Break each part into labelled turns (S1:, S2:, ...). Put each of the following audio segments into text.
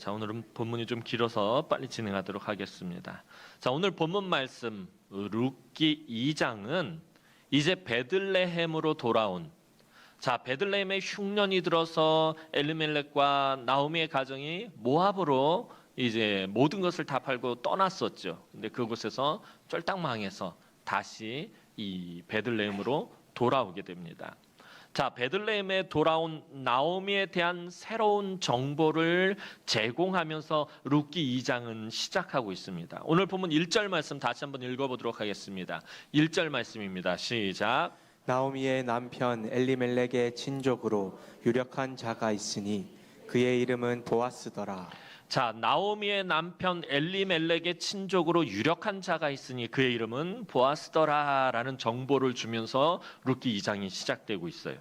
S1: 자, 오늘은 본문이 좀 길어서 빨리 진행하도록 하겠습니다. 자, 오늘 본문 말씀 룻기 2장은 이제 베들레헴으로 돌아온, 자, 베들레헴에 흉년이 들어서 엘리멜렉과 나오미의 가정이 모압으로 이제 모든 것을 다 팔고 떠났었죠. 근데 그곳에서 쫄딱 망해서 다시 이 베들레헴으로 돌아오게 됩니다. 자, 베들레헴에 돌아온 나오미에 대한 새로운 정보를 제공하면서 룻기 2장은 시작하고 있습니다. 오늘 본문 1절 말씀 다시 한번 읽어보도록 하겠습니다. 1절 말씀입니다. 시작.
S2: 나오미의 남편 엘리멜렉의 친족으로 유력한 자가 있으니 그의 이름은 보아스더라.
S1: 자, 나오미의 남편 엘리멜렉의 친족으로 유력한 자가 있으니 그의 이름은 보아스더라라는 정보를 주면서 룻기 2장이 시작되고 있어요.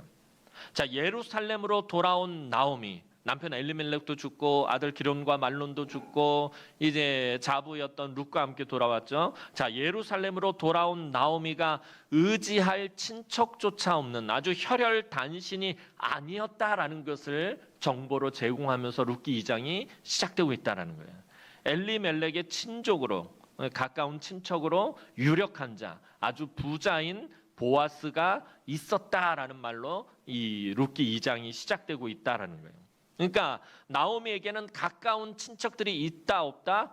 S1: 자, 예루살렘으로 돌아온 나오미, 남편 엘리멜렉도 죽고 아들 기론과 말론도 죽고 이제 자부였던 룻과 함께 돌아왔죠. 자, 예루살렘으로 돌아온 나오미가 의지할 친척조차 없는 아주 혈혈단신이 아니었다라는 것을 정보로 제공하면서 룻기 2장이 시작되고 있다는 거예요. 엘리멜렉의 친족으로, 가까운 친척으로 유력한 자, 아주 부자인 보아스가 있었다라는 말로 이 룻기 2장이 시작되고 있다라는 거예요. 그러니까 나오미에게는 가까운 친척들이 있다 없다?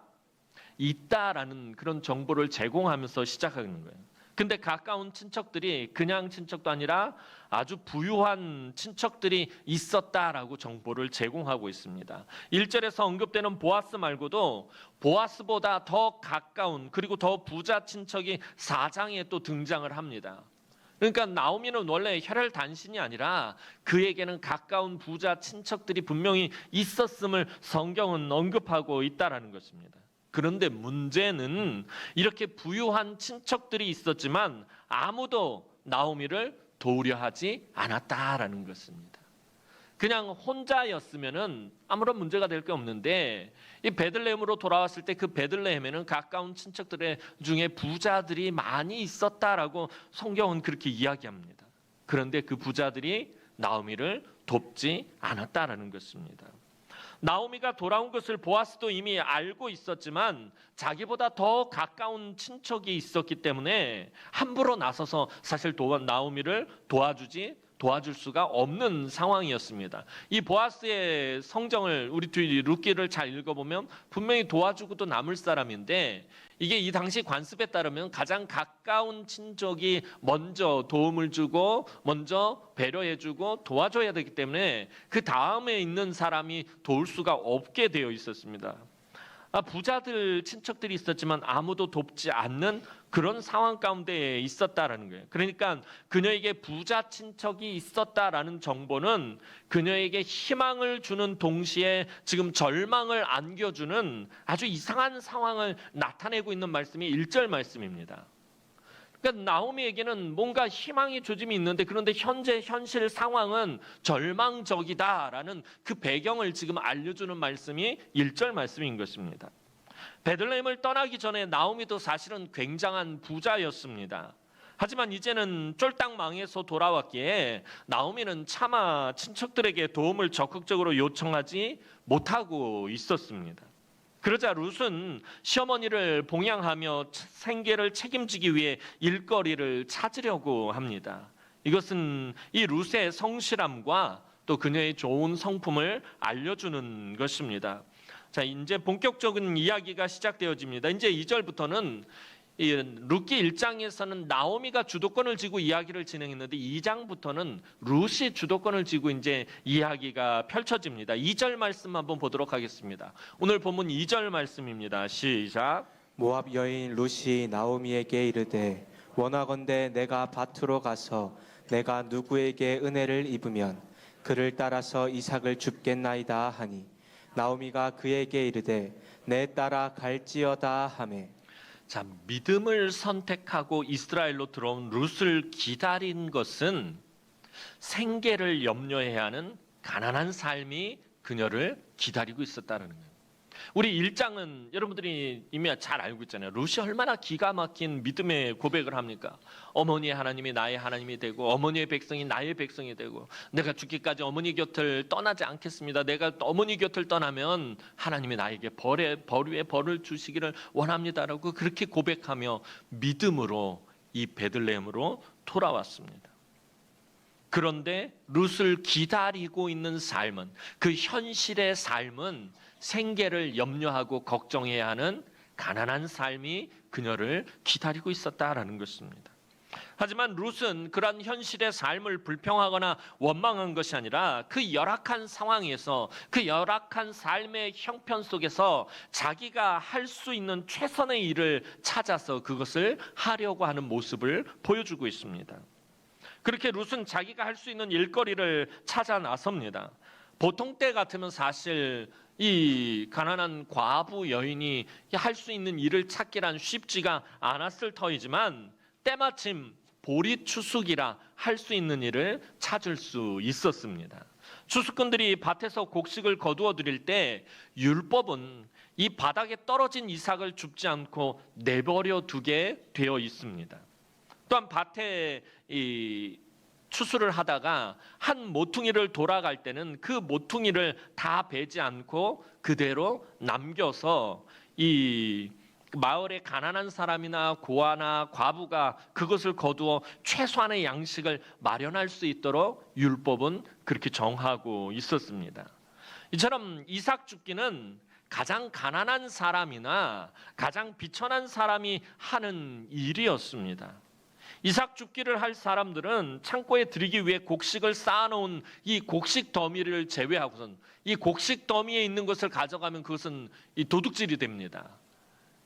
S1: 있다라는 그런 정보를 제공하면서 시작하는 거예요. 근데 가까운 친척들이 그냥 친척도 아니라 아주 부유한 친척들이 있었다라고 정보를 제공하고 있습니다. 1절에서 언급되는 보아스 말고도 보아스보다 더 가까운 그리고 더 부자 친척이 4장에 또 등장을 합니다. 그러니까 나오미는 원래 혈혈단신이 아니라 그에게는 가까운 부자 친척들이 분명히 있었음을 성경은 언급하고 있다라는 것입니다. 그런데 문제는 이렇게 부유한 친척들이 있었지만 아무도 나오미를 도우려 하지 않았다라는 것입니다. 그냥 혼자였으면은 아무런 문제가 될 게 없는데 이 베들레헴으로 돌아왔을 때 그 베들레헴에는 가까운 친척들 중에 부자들이 많이 있었다라고 성경은 그렇게 이야기합니다. 그런데 그 부자들이 나오미를 돕지 않았다라는 것입니다. 나오미가 돌아온 것을 보아스도 이미 알고 있었지만 자기보다 더 가까운 친척이 있었기 때문에 함부로 나서서 사실 나오미를 도와줄 수가 없는 상황이었습니다. 이 보아스의 성정을 우리 뒤 룻기를 잘 읽어보면 분명히 도와주고도 남을 사람인데 이게 이 당시 관습에 따르면 가장 가까운 친족이 먼저 도움을 주고 먼저 배려해주고 도와줘야 되기 때문에 그 다음에 있는 사람이 도울 수가 없게 되어 있었습니다. 부자들 친척들이 있었지만 아무도 돕지 않는 그런 상황 가운데 있었다라는 거예요. 그러니까 그녀에게 부자 친척이 있었다라는 정보는 그녀에게 희망을 주는 동시에 지금 절망을 안겨주는 아주 이상한 상황을 나타내고 있는 말씀이 1절 말씀입니다. 그러니까 나오미에게는 뭔가 희망의 조짐이 있는데 그런데 현실 상황은 절망적이다라는 그 배경을 지금 알려주는 말씀이 1절 말씀인 것입니다. 베들레헴을 떠나기 전에 나오미도 사실은 굉장한 부자였습니다. 하지만 이제는 쫄딱 망해서 돌아왔기에 나오미는 차마 친척들에게 도움을 적극적으로 요청하지 못하고 있었습니다. 그러자 룻은 시어머니를 봉양하며 생계를 책임지기 위해 일거리를 찾으려고 합니다. 이것은 이 룻의 성실함과 또 그녀의 좋은 성품을 알려주는 것입니다. 자, 이제 본격적인 이야기가 시작되어집니다. 이제 2절부터는 이 룻기 1장에서는 나오미가 주도권을 쥐고 이야기를 진행했는데 2장부터는 룻이 주도권을 쥐고 이제 이야기가 펼쳐집니다. 2절 말씀 한번 보도록 하겠습니다. 오늘 본문 2절 말씀입니다. 시작.
S2: 모압 여인 룻이 나오미에게 이르되 원하건대 내가 밭으로 가서 내가 누구에게 은혜를 입으면 그를 따라서 이삭을 줍겠나이다 하니 나오미가 그에게 이르되 내 따라 갈지어다 하매.
S1: 자, 믿음을 선택하고 이스라엘로 들어온 룻을 기다린 것은 생계를 염려해야 하는 가난한 삶이 그녀를 기다리고 있었다는 거예요. 우리 1장은 여러분들이 이미 잘 알고 있잖아요. 룻이 얼마나 기가 막힌 믿음의 고백을 합니까? 어머니의 하나님이 나의 하나님이 되고 어머니의 백성이 나의 백성이 되고 내가 죽기까지 어머니 곁을 떠나지 않겠습니다. 내가 어머니 곁을 떠나면 하나님이 나에게 벌 위에 벌을 주시기를 원합니다라고 그렇게 고백하며 믿음으로 이 베들레헴으로 돌아왔습니다. 그런데 룻을 기다리고 있는 삶은, 그 현실의 삶은 생계를 염려하고 걱정해야 하는 가난한 삶이 그녀를 기다리고 있었다라는 것입니다. 하지만 룻은 그러한 현실의 삶을 불평하거나 원망한 것이 아니라 그 열악한 상황에서, 그 열악한 삶의 형편 속에서 자기가 할 수 있는 최선의 일을 찾아서 그것을 하려고 하는 모습을 보여주고 있습니다. 그렇게 룻은 자기가 할 수 있는 일거리를 찾아 나섭니다. 보통 때 같으면 사실 이 가난한 과부 여인이 할 수 있는 일을 찾기란 쉽지가 않았을 터이지만 때마침 보리 추수기라 할 수 있는 일을 찾을 수 있었습니다. 추수꾼들이 밭에서 곡식을 거두어 드릴 때 율법은 이 바닥에 떨어진 이삭을 줍지 않고 내버려 두게 되어 있습니다. 또한 밭에 이 추수를 하다가 한 모퉁이를 돌아갈 때는 그 모퉁이를 다 베지 않고 그대로 남겨서 이 마을의 가난한 사람이나 고아나 과부가 그것을 거두어 최소한의 양식을 마련할 수 있도록 율법은 그렇게 정하고 있었습니다. 이처럼 이삭 줍기는 가장 가난한 사람이나 가장 비천한 사람이 하는 일이었습니다. 이삭 줍기를 할 사람들은 창고에 들이기 위해 곡식을 쌓아놓은 이 곡식 더미를 제외하고선 이 곡식 더미에 있는 것을 가져가면 그것은 이 도둑질이 됩니다.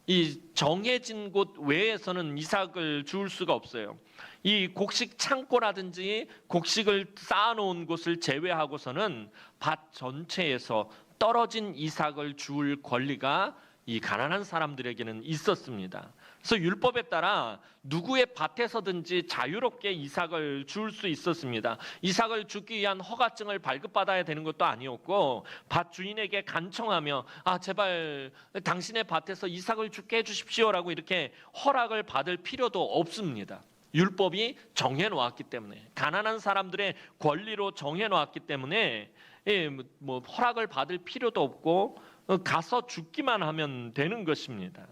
S1: 이 정해진 곳 외에서는 이삭을 주울 수가 없어요. 이 곡식 창고라든지 곡식을 쌓아놓은 곳을 제외하고서는 밭 전체에서 떨어진 이삭을 주울 권리가 이 가난한 사람들에게는 있었습니다. 그래서 율법에 따라 누구의 밭에서든지 자유롭게 이삭을 줄 수 있었습니다. 이삭을 주기 위한 허가증을 발급받아야 되는 것도 아니었고 밭 주인에게 간청하며 제발 당신의 밭에서 이삭을 주게 해주십시오라고 이렇게 허락을 받을 필요도 없습니다. 율법이 정해놓았기 때문에, 가난한 사람들의 권리로 정해놓았기 때문에 뭐 허락을 받을 필요도 없고 가서 죽기만 하면 되는 것입니다.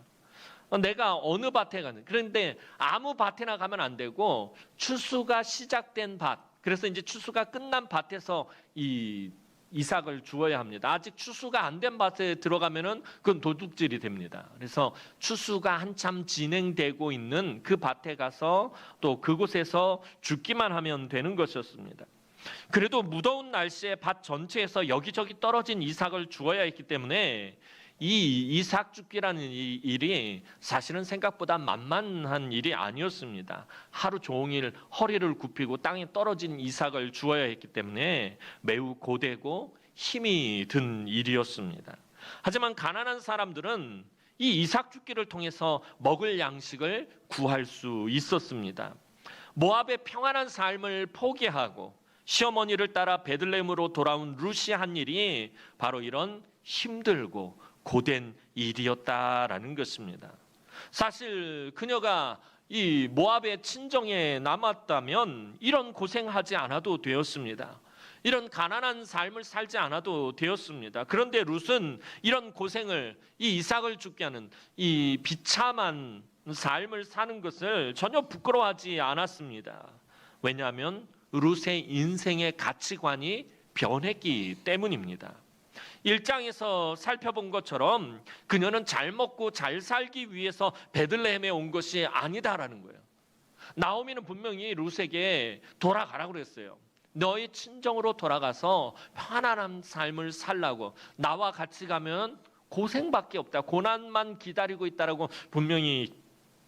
S1: 내가 어느 밭에 가는, 그런데 아무 밭에나 가면 안 되고 추수가 시작된 밭, 그래서 이제 추수가 끝난 밭에서 이 이삭을 주어야 합니다. 아직 추수가 안 된 밭에 들어가면은 그건 도둑질이 됩니다. 그래서 추수가 한참 진행되고 있는 그 밭에 가서 또 그곳에서 죽기만 하면 되는 것이었습니다. 그래도 무더운 날씨에 밭 전체에서 여기저기 떨어진 이삭을 주어야 했기 때문에 이 이삭 줍기라는 이 일이 사실은 생각보다 만만한 일이 아니었습니다. 하루 종일 허리를 굽히고 땅에 떨어진 이삭을 주어야 했기 때문에 매우 고되고 힘이 든 일이었습니다. 하지만 가난한 사람들은 이 이삭 줍기를 통해서 먹을 양식을 구할 수 있었습니다. 모압의 평안한 삶을 포기하고 시어머니를 따라 베들레헴으로 돌아온 룻이 한 일이 바로 이런 힘들고 고된 일이었다라는 것입니다. 사실 그녀가 이 모압의 친정에 남았다면 이런 고생하지 않아도 되었습니다. 이런 가난한 삶을 살지 않아도 되었습니다. 그런데 룻은 이런 고생을, 이 이삭을 죽게 하는 이 비참한 삶을 사는 것을 전혀 부끄러워하지 않았습니다. 왜냐하면 룻의 인생의 가치관이 변했기 때문입니다. 1장에서 살펴본 것처럼 그녀는 잘 먹고 잘 살기 위해서 베들레헴에 온 것이 아니다라는 거예요. 나오미는 분명히 룻에게 돌아가라고 그랬어요. 너의 친정으로 돌아가서 편안한 삶을 살라고, 나와 같이 가면 고생밖에 없다, 고난만 기다리고 있다라고 분명히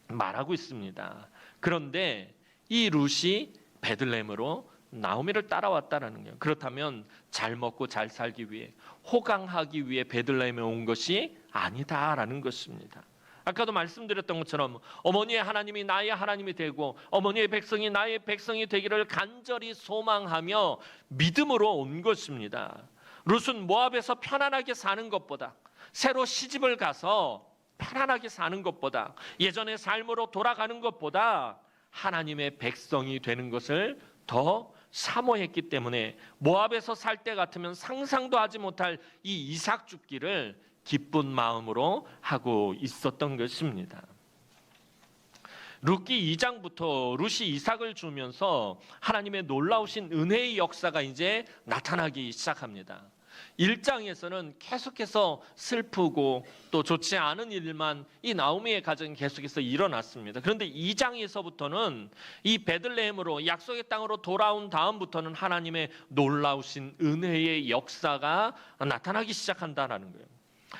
S1: 말하고 있습니다. 그런데 이 룻이 베들레헴으로 나오미를 따라왔다라는 거예요. 그렇다면 잘 먹고 잘 살기 위해, 호강하기 위해 베들레헴에 온 것이 아니다라는 것입니다. 아까도 말씀드렸던 것처럼 어머니의 하나님이 나의 하나님이 되고 어머니의 백성이 나의 백성이 되기를 간절히 소망하며 믿음으로 온 것입니다. 룻은 모압에서 편안하게 사는 것보다, 새로 시집을 가서 편안하게 사는 것보다, 예전의 삶으로 돌아가는 것보다 하나님의 백성이 되는 것을 더 사모했기 때문에 모압에서 살 때 같으면 상상도 하지 못할 이 이삭 줍기를 기쁜 마음으로 하고 있었던 것입니다. 룻기 2장부터 룻이 이삭을 주면서 하나님의 놀라우신 은혜의 역사가 이제 나타나기 시작합니다. 1장에서는 계속해서 슬프고 또 좋지 않은 일만 이 나오미의 가정에 계속해서 일어났습니다. 그런데 2장에서부터는 이 베들레헴으로 약속의 땅으로 돌아온 다음부터는 하나님의 놀라우신 은혜의 역사가 나타나기 시작한다는 거예요.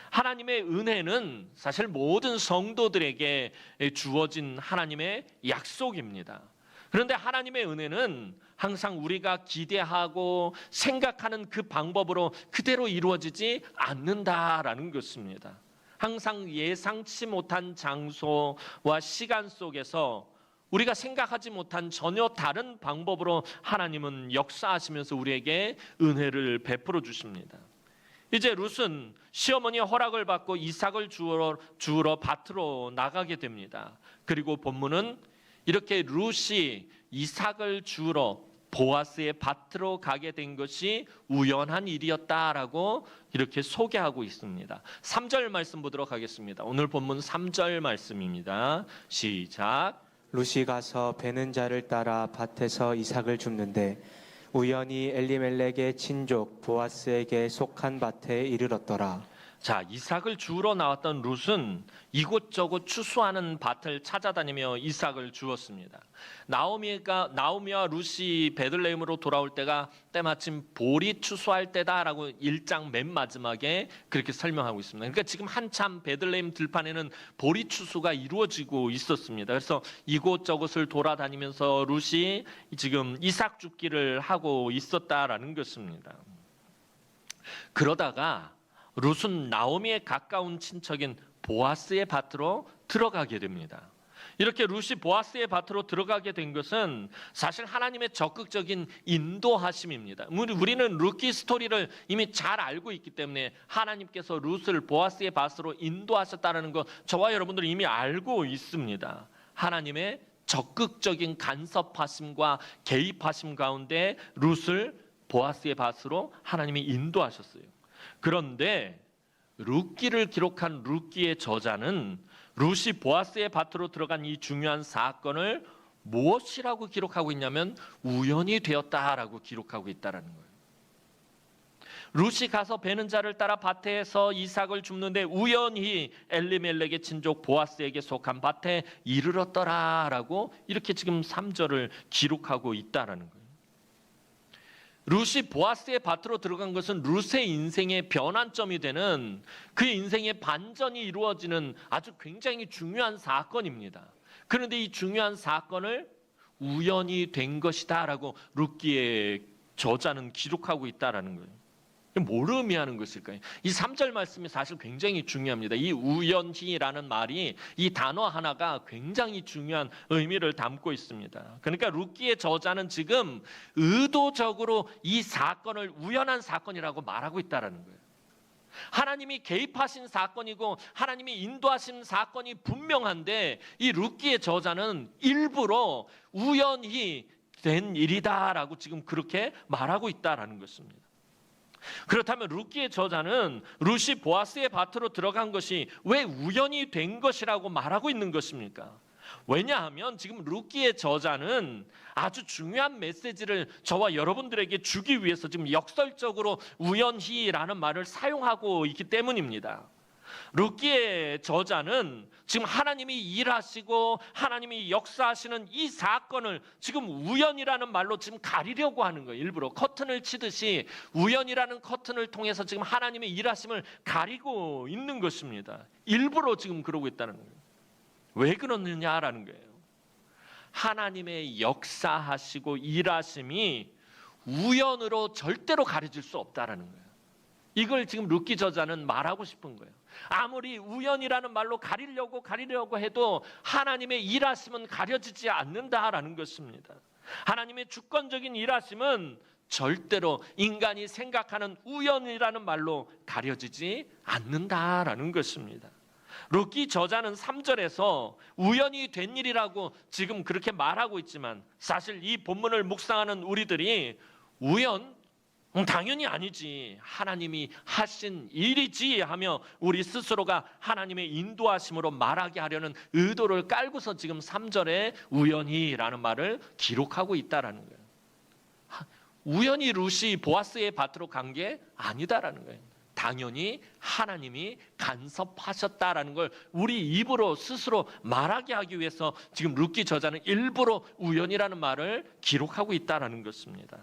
S1: 하나님의 은혜는 사실 모든 성도들에게 주어진 하나님의 약속입니다. 그런데 하나님의 은혜는 항상 우리가 기대하고 생각하는 그 방법으로 그대로 이루어지지 않는다라는 것입니다. 항상 예상치 못한 장소와 시간 속에서 우리가 생각하지 못한 전혀 다른 방법으로 하나님은 역사하시면서 우리에게 은혜를 베풀어 주십니다. 이제 룻은 시어머니의 허락을 받고 이삭을 주우러 밭으로 나가게 됩니다. 그리고 본문은 이렇게 룻이 이삭을 주우러 보아스의 밭으로 가게 된 것이 우연한 일이었다라고 이렇게 소개하고 있습니다. 3절 말씀 보도록 하겠습니다. 오늘 본문 3절 말씀입니다. 시작.
S2: 룻이 가서 베는 자를 따라 밭에서 이삭을 줍는데 우연히 엘리멜렉의 친족 보아스에게 속한 밭에 이르렀더라.
S1: 자, 이삭을 주우러 나왔던 룻은 이곳저곳 추수하는 밭을 찾아다니며 이삭을 주었습니다. 나오미와 룻이 베들레헴으로 돌아올 때가 때마침 보리 추수할 때다라고 1장 맨 마지막에 그렇게 설명하고 있습니다. 그러니까 지금 한참 베들레헴 들판에는 보리 추수가 이루어지고 있었습니다. 그래서 이곳저곳을 돌아다니면서 룻이 지금 이삭 줍기를 하고 있었다라는 것입니다. 그러다가 룻은 나오미의 가까운 친척인 보아스의 밭으로 들어가게 됩니다. 이렇게 룻이 보아스의 밭으로 들어가게 된 것은 사실 하나님의 적극적인 인도하심입니다. 우리는 룻기 스토리를 이미 잘 알고 있기 때문에 하나님께서 룻을 보아스의 밭으로 인도하셨다는 거 저와 여러분들은 이미 알고 있습니다. 하나님의 적극적인 간섭하심과 개입하심 가운데 룻을 보아스의 밭으로 하나님이 인도하셨어요. 그런데 룻기를 기록한 룻기의 저자는 룻이 보아스의 밭으로 들어간 이 중요한 사건을 무엇이라고 기록하고 있냐면 우연히 되었다라고 기록하고 있다는 거예요. 룻이 가서 베는 자를 따라 밭에서 이삭을 줍는데 우연히 엘리멜렉의 친족 보아스에게 속한 밭에 이르렀더라라고 이렇게 지금 3절을 기록하고 있다는 거예요. 룻이 보아스의 밭으로 들어간 것은 룻의 인생의 변환점이 되는 그의 인생의 반전이 이루어지는 아주 굉장히 중요한 사건입니다. 그런데 이 중요한 사건을 우연히 된 것이다라고 룻기의 저자는 기록하고 있다라는 거예요. 뭘 의미하는 것일까요? 이 3절 말씀이 사실 굉장히 중요합니다. 이 우연히라는 말이 이 단어 하나가 굉장히 중요한 의미를 담고 있습니다. 그러니까 룻기의 저자는 지금 의도적으로 이 사건을 우연한 사건이라고 말하고 있다는 거예요. 하나님이 개입하신 사건이고 하나님이 인도하신 사건이 분명한데 이 룻기의 저자는 일부러 우연히 된 일이다라고 지금 그렇게 말하고 있다라는 것입니다. 그렇다면 룻기의 저자는 룻이 보아스의 밭으로 들어간 것이 왜 우연히 된 것이라고 말하고 있는 것입니까? 왜냐하면 지금 룻기의 저자는 아주 중요한 메시지를 저와 여러분들에게 주기 위해서 지금 역설적으로 우연히라는 말을 사용하고 있기 때문입니다. 룻기의 저자는 지금 하나님이 일하시고 하나님이 역사하시는 이 사건을 지금 우연이라는 말로 지금 가리려고 하는 거예요. 일부러 커튼을 치듯이 우연이라는 커튼을 통해서 지금 하나님의 일하심을 가리고 있는 것입니다. 일부러 지금 그러고 있다는 거예요. 왜 그러느냐라는 거예요. 하나님의 역사하시고 일하심이 우연으로 절대로 가려질 수 없다라는 거예요. 이걸 지금 룻기 저자는 말하고 싶은 거예요. 아무리 우연이라는 말로 가리려고 해도 하나님의 일하심은 가려지지 않는다라는 것입니다. 하나님의 주권적인 일하심은 절대로 인간이 생각하는 우연이라는 말로 가려지지 않는다라는 것입니다. 룻기 저자는 3절에서 우연히 된 일이라고 지금 그렇게 말하고 있지만 사실 이 본문을 묵상하는 우리들이 우연? 당연히 아니지. 하나님이 하신 일이지 하며 우리 스스로가 하나님의 인도하심으로 말하게 하려는 의도를 깔고서 지금 3절에 우연히라는 말을 기록하고 있다라는 거예요. 우연히 룻이 보아스의 밭으로 간 게 아니다라는 거예요. 당연히 하나님이 간섭하셨다라는 걸 우리 입으로 스스로 말하게 하기 위해서 지금 룻기 저자는 일부러 우연이라는 말을 기록하고 있다라는 것입니다.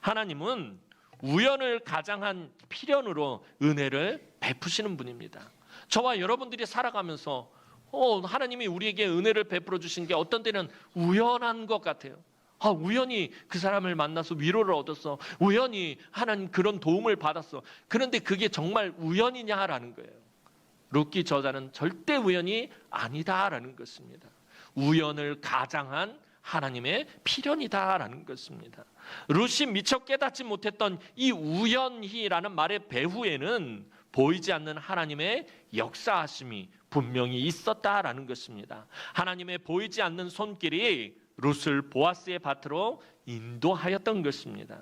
S1: 하나님은 우연을 가장한 필연으로 은혜를 베푸시는 분입니다. 저와 여러분들이 살아가면서 하나님이 우리에게 은혜를 베풀어 주신 게 어떤 때는 우연한 것 같아요. 우연히 그 사람을 만나서 위로를 얻었어. 우연히 하나님 그런 도움을 받았어. 그런데 그게 정말 우연이냐라는 거예요. 룻기 저자는 절대 우연이 아니다라는 것입니다. 우연을 가장한 하나님의 필연이다라는 것입니다. 룻이 미처 깨닫지 못했던 이 우연히라는 말의 배후에는 보이지 않는 하나님의 역사하심이 분명히 있었다라는 것입니다. 하나님의 보이지 않는 손길이 룻을 보아스의 밭으로 인도하였던 것입니다.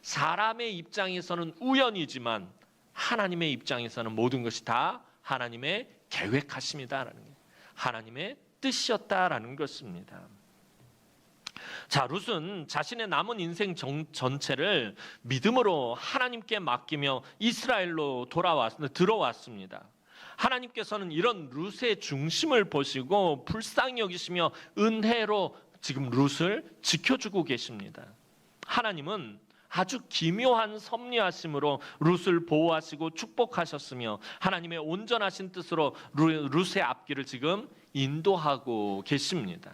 S1: 사람의 입장에서는 우연이지만 하나님의 입장에서는 모든 것이 다 하나님의 계획하심이다라는 게 하나님의 뜻이었다라는 것입니다. 자, 룻은 자신의 남은 인생 전체를 믿음으로 하나님께 맡기며 이스라엘로 들어왔습니다. 하나님께서는 이런 룻의 중심을 보시고 불쌍히 여기시며 은혜로 지금 룻을 지켜주고 계십니다. 하나님은 아주 기묘한 섭리하심으로 룻을 보호하시고 축복하셨으며 하나님의 온전하신 뜻으로 룻의 앞길을 지금 인도하고 계십니다.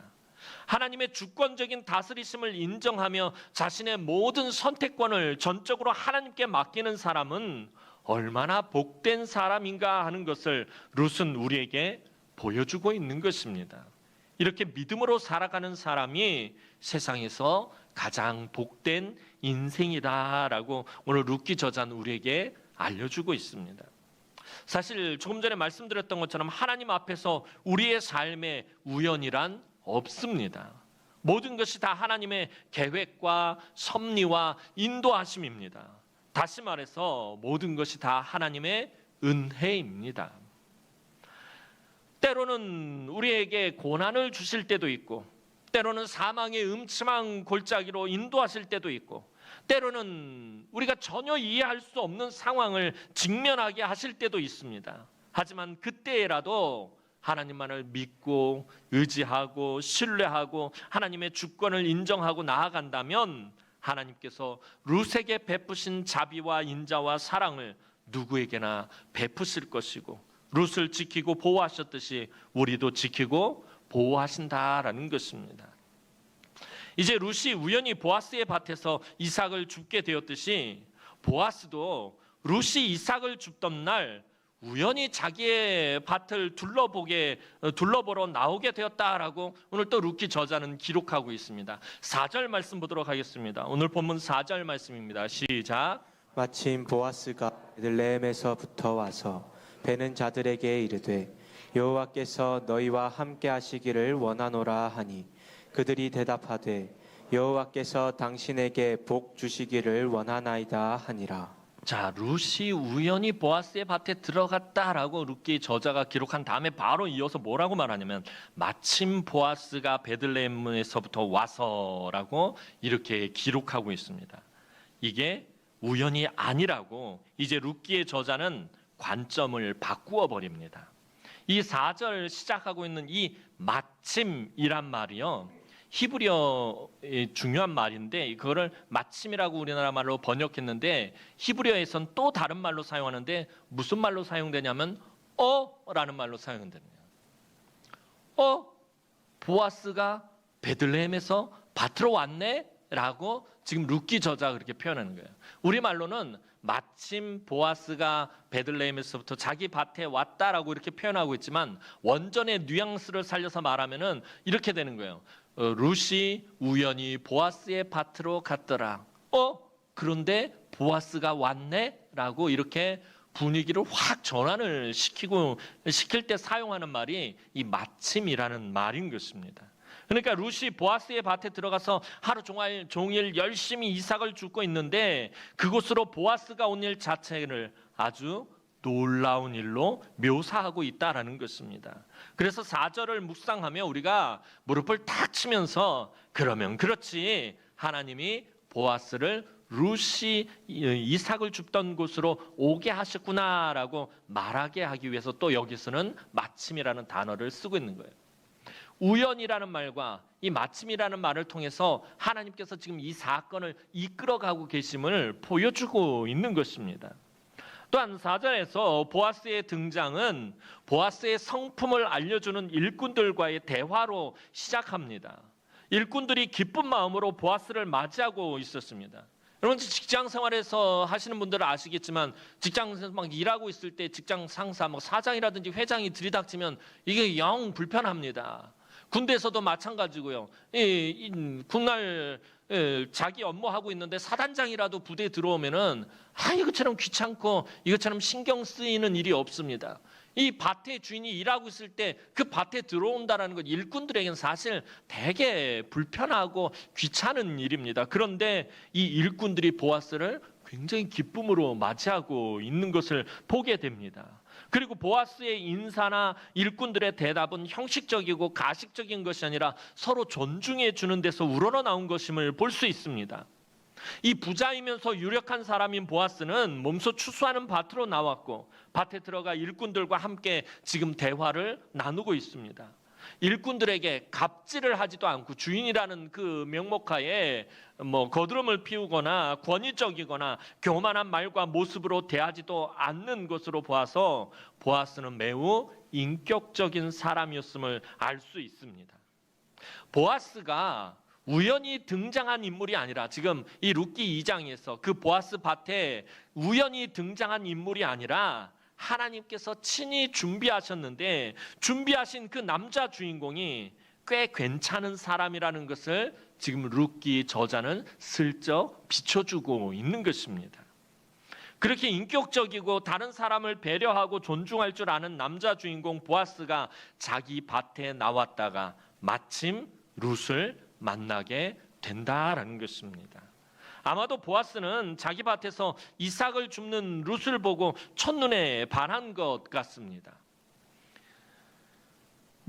S1: 하나님의 주권적인 다스리심을 인정하며 자신의 모든 선택권을 전적으로 하나님께 맡기는 사람은 얼마나 복된 사람인가 하는 것을 룻은 우리에게 보여주고 있는 것입니다. 이렇게 믿음으로 살아가는 사람이 세상에서 가장 복된 인생이다라고 오늘 룻기 저자는 우리에게 알려주고 있습니다. 사실 조금 전에 말씀드렸던 것처럼 하나님 앞에서 우리의 삶에 우연이란 없습니다. 모든 것이 다 하나님의 계획과 섭리와 인도하심입니다. 다시 말해서 모든 것이 다 하나님의 은혜입니다. 때로는 우리에게 고난을 주실 때도 있고 때로는 사망의 음침한 골짜기로 인도하실 때도 있고 때로는 우리가 전혀 이해할 수 없는 상황을 직면하게 하실 때도 있습니다. 하지만 그때라도 하나님만을 믿고 의지하고 신뢰하고 하나님의 주권을 인정하고 나아간다면 하나님께서 룻에게 베푸신 자비와 인자와 사랑을 누구에게나 베푸실 것이고 룻을 지키고 보호하셨듯이 우리도 지키고 보호하신다라는 것입니다. 이제 룻이 우연히 보아스의 밭에서 이삭을 줍게 되었듯이 보아스도 룻이 이삭을 줍던 날 우연히 자기의 밭을 둘러보러 나오게 되었다라고 오늘 또 룻기 저자는 기록하고 있습니다. 4절 말씀 보도록 하겠습니다. 오늘 본문 4절 말씀입니다. 시작.
S2: 마침 보아스가 베들레헴에서부터 와서 베는 자들에게 이르되 여호와께서 너희와 함께 하시기를 원하노라 하니 그들이 대답하되 여호와께서 당신에게 복 주시기를 원하나이다 하니라.
S1: 자, 룻이 우연히 보아스의 밭에 들어갔다라고 룻기 저자가 기록한 다음에 바로 이어서 뭐라고 말하냐면 마침 보아스가 베들레헴에서부터 와서라고 이렇게 기록하고 있습니다. 이게 우연이 아니라고 이제 룻기의 저자는 관점을 바꾸어 버립니다. 이 4절 시작하고 있는 이 마침이란 말이요, 히브리어의 중요한 말인데 그거를 마침이라고 우리나라 말로 번역했는데 히브리어에선 또 다른 말로 사용하는데 무슨 말로 사용되냐면 라는 말로 사용됩니다. 보아스가 베들레헴에서 밭으로 왔네? 라고 지금 룻기 저자가 그렇게 표현하는 거예요. 우리말로는 마침 보아스가 베들레헴에서부터 자기 밭에 왔다라고 이렇게 표현하고 있지만 원전의 뉘앙스를 살려서 말하면은 이렇게 되는 거예요. 룻이 우연히 보아스의 밭으로 갔더라. 그런데 보아스가 왔네라고 이렇게 분위기를 확 전환을 시킬 때 사용하는 말이 이 마침이라는 말인 것입니다. 그러니까 룻이 보아스의 밭에 들어가서 하루 종일 열심히 이삭을 줍고 있는데 그곳으로 보아스가 온 일 자체를 아주 놀라운 일로 묘사하고 있다라는 것입니다. 그래서 4절을 묵상하며 우리가 무릎을 탁 치면서 그러면 그렇지, 하나님이 보아스를 룻이 이삭을 줍던 곳으로 오게 하셨구나라고 말하게 하기 위해서 또 여기서는 마침이라는 단어를 쓰고 있는 거예요. 우연이라는 말과 이 마침이라는 말을 통해서 하나님께서 지금 이 사건을 이끌어가고 계심을 보여주고 있는 것입니다. 또한 4절에서 보아스의 등장은 보아스의 성품을 알려주는 일꾼들과의 대화로 시작합니다. 일꾼들이 기쁜 마음으로 보아스를 맞이하고 있었습니다. 여러분, 직장 생활에서 하시는 분들은 아시겠지만 직장에서 막 일하고 있을 때 직장 상사, 사장이라든지 회장이 들이닥치면 이게 영 불편합니다. 군대에서도 마찬가지고요. 군날 자기 업무하고 있는데 사단장이라도 부대에 들어오면은 이것처럼 귀찮고 이것처럼 신경 쓰이는 일이 없습니다. 이 밭의 주인이 일하고 있을 때 그 밭에 들어온다라는 것 일꾼들에게는 사실 되게 불편하고 귀찮은 일입니다. 그런데 이 일꾼들이 보아스를 굉장히 기쁨으로 맞이하고 있는 것을 보게 됩니다. 그리고 보아스의 인사나 일꾼들의 대답은 형식적이고 가식적인 것이 아니라 서로 존중해 주는 데서 우러나온 것임을 볼 수 있습니다. 이 부자이면서 유력한 사람인 보아스는 몸소 추수하는 밭으로 나왔고 밭에 들어가 일꾼들과 함께 지금 대화를 나누고 있습니다. 일꾼들에게 갑질을 하지도 않고 주인이라는 그 명목하에 거드름을 피우거나 권위적이거나 교만한 말과 모습으로 대하지도 않는 것으로 보아서 보아스는 매우 인격적인 사람이었음을 알 수 있습니다. 보아스가 우연히 등장한 인물이 아니라 지금 이 룻기 2장에서 그 보아스 밭에 우연히 등장한 인물이 아니라 하나님께서 친히 준비하셨는데 준비하신 그 남자 주인공이 꽤 괜찮은 사람이라는 것을 지금 룻기 저자는 슬쩍 비춰주고 있는 것입니다. 그렇게 인격적이고 다른 사람을 배려하고 존중할 줄 아는 남자 주인공 보아스가 자기 밭에 나왔다가 마침 룻을 만나게 된다라는 것입니다. 아마도 보아스는 자기 밭에서 이삭을 줍는 룻을 보고 첫눈에 반한 것 같습니다.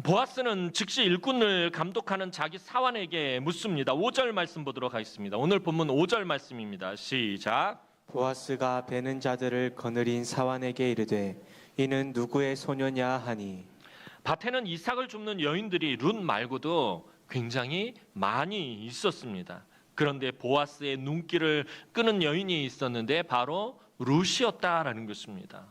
S1: 보아스는 즉시 일꾼을 감독하는 자기 사환에게 묻습니다. 5절 말씀 보도록 하겠습니다. 오늘 본문 5절 말씀입니다. 시작.
S2: 보아스가 베는 자들을 거느린 사환에게 이르되 이는 누구의 소녀냐 하니
S1: 밭에는 이삭을 줍는 여인들이 룻 말고도 굉장히 많이 있었습니다. 그런데 보아스의 눈길을 끄는 여인이 있었는데 바로 룻이었다라는 것입니다.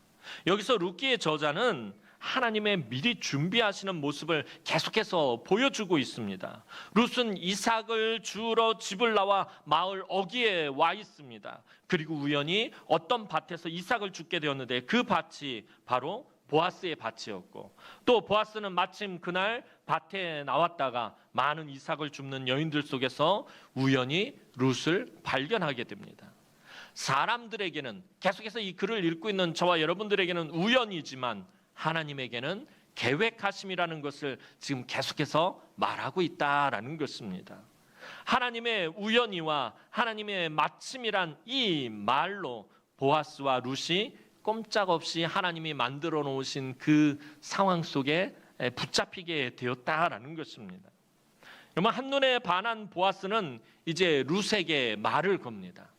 S1: 여기서 룻기의 저자는 하나님의 미리 준비하시는 모습을 계속해서 보여주고 있습니다. 룻은 이삭을 주우러 집을 나와 마을 어귀에 와 있습니다. 그리고 우연히 어떤 밭에서 이삭을 줍게 되었는데 그 밭이 바로 보아스의 밭이었고 또 보아스는 마침 그날 밭에 나왔다가 많은 이삭을 줍는 여인들 속에서 우연히 룻을 발견하게 됩니다. 사람들에게는 계속해서 이 글을 읽고 있는 저와 여러분들에게는 우연이지만 하나님에게는 계획하심이라는 것을 지금 계속해서 말하고 있다라는 것입니다. 하나님의 우연이와 하나님의 마침이란 이 말로 보아스와 룻이 꼼짝없이 하나님이 만들어 놓으신 그 상황 속에 붙잡히게 되었다라는 것입니다. 여러분, 한눈에 반한 보아스는 이제 룻에게 말을 겁니다.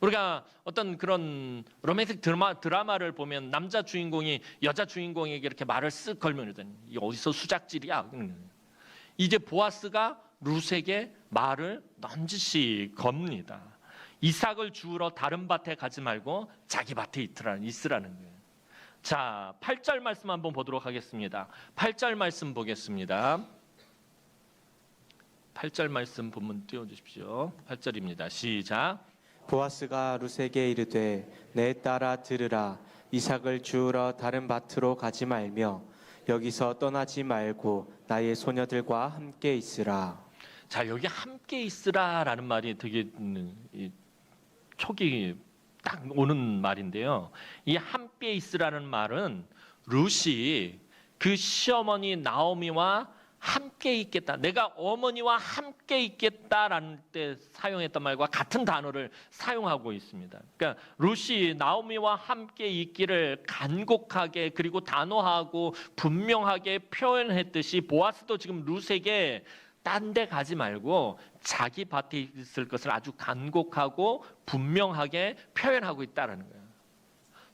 S1: 우리가 어떤 그런 로맨틱 드라마를 보면 남자 주인공이 여자 주인공에게 이렇게 말을 쓱 걸면 이러더니 어디서 수작질이야. 이제 보아스가 룻에게 말을 넌지시 겁니다. 이삭을 주우러 다른 밭에 가지 말고 자기 밭에 있으라는 거예요. 자, 8절 말씀 한번 보도록 하겠습니다. 8절 말씀 보겠습니다. 8절 말씀 본문 띄워주십시오. 8절입니다. 시작.
S2: 보아스가 룻에게 이르되 내 딸아 들으라 이삭을 주우러 다른 밭으로 가지 말며 여기서 떠나지 말고 나의 소녀들과 함께 있으라.
S1: 자, 여기 함께 있으라라는 말이 되게 촉이 딱 오는 말인데요. 이 함께 있으라는 말은 룻이 그 시어머니 나오미와 함께 있겠다. 내가 어머니와 함께 있겠다라는 때 사용했던 말과 같은 단어를 사용하고 있습니다. 그러니까 룻이 나오미와 함께 있기를 간곡하게 그리고 단호하고 분명하게 표현했듯이 보아스도 지금 룻에게 딴 데 가지 말고 자기 밭에 있을 것을 아주 간곡하고 분명하게 표현하고 있다라는 거예요.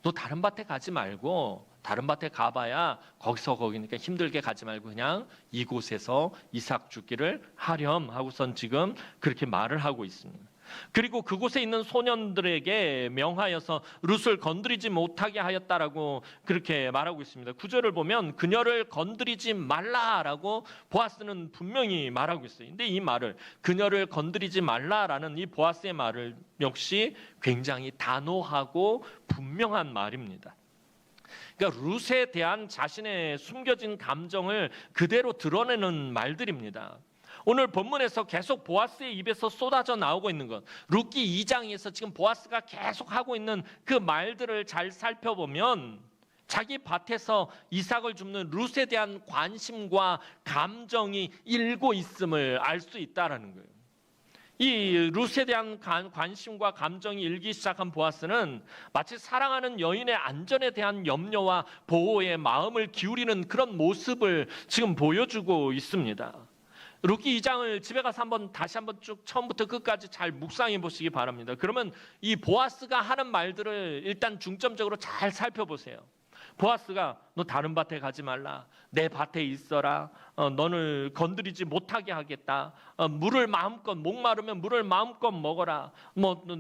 S1: 너 다른 밭에 가지 말고 다른 밭에 가봐야 거기니까 힘들게 가지 말고 그냥 이곳에서 이삭 주기를 하렴 하고선 지금 그렇게 말을 하고 있습니다. 그리고 그곳에 있는 소년들에게 명하여서 룻을 건드리지 못하게 하였다라고 그렇게 말하고 있습니다. 9절을 보면 그녀를 건드리지 말라라고 보아스는 분명히 말하고 있어요. 근데 이 말을 그녀를 건드리지 말라라는 이 보아스의 말을 역시 굉장히 단호하고 분명한 말입니다. 그러니까 룻에 대한 자신의 숨겨진 감정을 그대로 드러내는 말들입니다. 오늘 본문에서 계속 보아스의 입에서 쏟아져 나오고 있는 것, 룻기 2장에서 지금 보아스가 계속 하고 있는 그 말들을 잘 살펴보면 자기 밭에서 이삭을 줍는 룻에 대한 관심과 감정이 일고 있음을 알 수 있다라는 거예요. 이 룻에 대한 관심과 감정이 일기 시작한 보아스는 마치 사랑하는 여인의 안전에 대한 염려와 보호에 마음을 기울이는 그런 모습을 지금 보여주고 있습니다. 룻기 2장을 집에 가서 다시 한번 쭉 처음부터 끝까지 잘 묵상해 보시기 바랍니다. 그러면 이 보아스가 하는 말들을 일단 중점적으로 잘 살펴보세요. 보아스가 너 다른 밭에 가지 말라. 내 밭에 있어라. 너를 건드리지 못하게 하겠다. 물을 마음껏 목마르면 물을 마음껏 먹어라.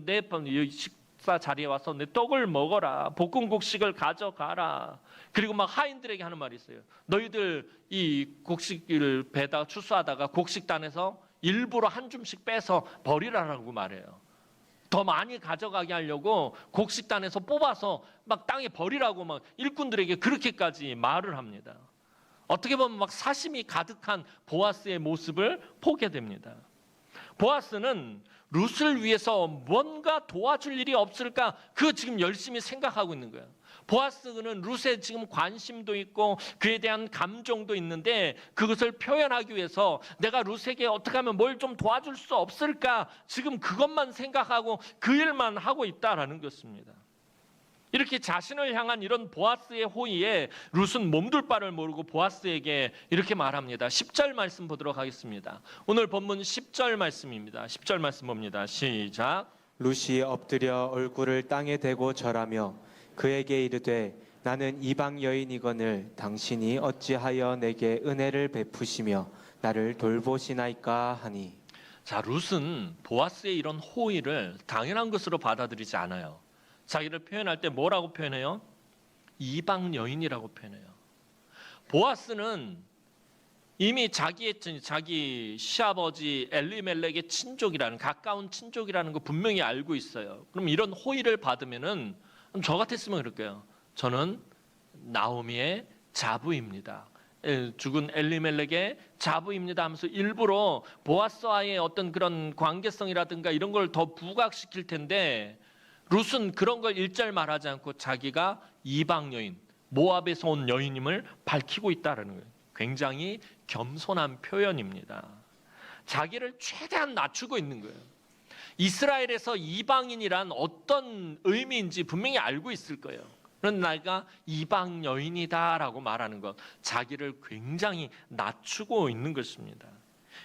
S1: 내 식사 자리에 와서 내 떡을 먹어라. 볶은 곡식을 가져가라. 그리고 막 하인들에게 하는 말이 있어요. 너희들 이 곡식을 배다 추수하다가 곡식단에서 일부러 한 줌씩 빼서 버리라라고 말해요. 더 많이 가져가게 하려고 곡식단에서 뽑아서 막 땅에 버리라고 막 일꾼들에게 그렇게까지 말을 합니다. 어떻게 보면 막 사심이 가득한 보아스의 모습을 보게 됩니다. 보아스는 룻을 위해서 뭔가 도와줄 일이 없을까? 그거 지금 열심히 생각하고 있는 거예요. 보아스는 룻에 지금 관심도 있고 그에 대한 감정도 있는데 그것을 표현하기 위해서 내가 룻에게 어떻게 하면 뭘 좀 도와줄 수 없을까? 지금 그것만 생각하고 그 일만 하고 있다라는 것입니다. 이렇게 자신을 향한 이런 보아스의 호의에 룻은 몸둘 바를 모르고 보아스에게 이렇게 말합니다. 10절 말씀 보도록 하겠습니다. 오늘 본문 10절 말씀입니다. 10절 말씀 봅니다. 시작.
S2: 룻이 엎드려 얼굴을 땅에 대고 절하며 그에게 이르되 나는 이방 여인이거늘 당신이 어찌하여 내게 은혜를 베푸시며 나를 돌보시나이까 하니.
S1: 자, 룻은 보아스의 이런 호의를 당연한 것으로 받아들이지 않아요. 자기를 표현할 때 뭐라고 표현해요? 이방 여인이라고 표현해요. 보아스는 이미 자기 시아버지 엘리멜렉의 친족이라는 가까운 친족이라는 거 분명히 알고 있어요. 그럼 이런 호의를 받으면은 저 같았으면 그럴게요. 저는 나오미의 자부입니다. 죽은 엘리멜렉의 자부입니다 하면서 일부러 보아스와의 어떤 그런 관계성이라든가 이런 걸 더 부각시킬 텐데 룻은 그런 걸 일절 말하지 않고 자기가 이방 여인, 모압에서 온 여인임을 밝히고 있다는 거예요. 굉장히 겸손한 표현입니다. 자기를 최대한 낮추고 있는 거예요. 이스라엘에서 이방인이란 어떤 의미인지 분명히 알고 있을 거예요. 그런 나이가 이방 여인이다라고 말하는 것, 자기를 굉장히 낮추고 있는 것입니다.